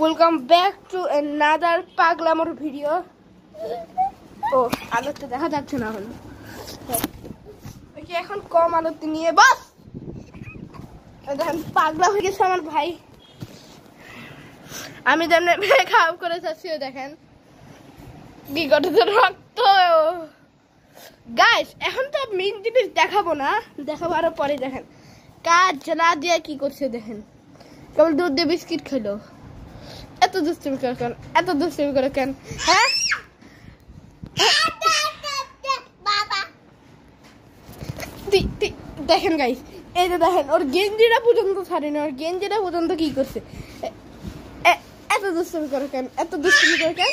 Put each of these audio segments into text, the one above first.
Welcome back to another পাগলামোর ভিডিও। ও আলোতে দেখা যাচ্ছে না হলো এখন কম আলোতে নিয়ে বাস দেখেন পাগলা হয়ে গেছে আমার ভাই। আমি যেমন খারাপ করে যাচ্ছি দেখেন বিগত রক্ত। গাইস এখন তো মেইন জিনিস দেখাবো না, দেখাবো আরো পরে। দেখেন কাজ জ্বালা দিয়ে কি করছে দেখেন, কেবল দুধ দিয়ে বিস্কিট খেলো। এত দুষ্টুমি করে কেন, এত দুষ্টুমি করে কেন? হ্যাঁ দেখেন গাইস, এই যে দেখেন ওর গেঞ্জিটা পর্যন্ত ছাড়েনি, ওর গেঞ্জিটা পর্যন্ত কি করছে। এত দুষ্টুমি করে কেন, এত দুষ্টুমি করে কেন?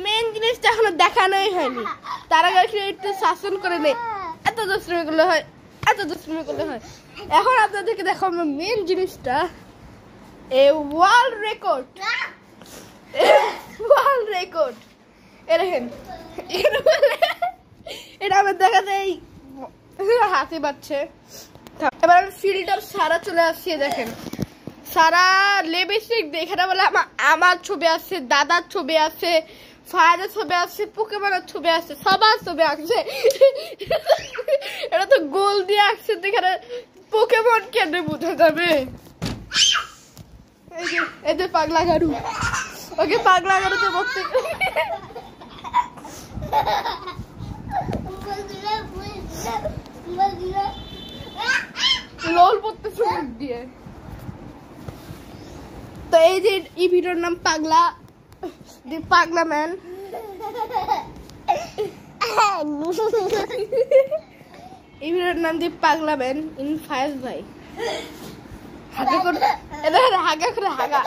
মেন জিনিসটা এখনো দেখানোই হয়নি, তার আগে একটু শাসন করে নেই। এত দুষ্টুমি করলে হয়, এত দুষ্টুমি করলে হয়। এখন আপনাদেরকে দেখাবো মেন জিনিসটা, a world record, world record. এ দেখেন এটা আমার দেখা যায় হাতে পাচ্ছে। এবার আমি ফিল্টার সারা চলে আসছি। দেখেন সারা লিপস্টিক দেখে না বলে আমার ছবি আছে, দাদার ছবি আছে, ফায়ারের ছবি আছে, পোকেমনের ছবি আছে, সবার ছবি আঁকছে। এটা তো গোল দিয়ে আঁকছে, এখানে পোকেমন কেন বোঝা যাবে? এই যে পাগলা গাড়ু, ওকে পাগলা গাড়ুতে বসতে লোল পড়তেছে মুখ দিয়ে। তো এই যে এই ভিডিওর নাম পাগলা, দি পাগলা ম্যান। এই ভিডিওর নাম দি পাগলা ম্যান ইন ফায়াজ ভাই। হাগা করে হাগা।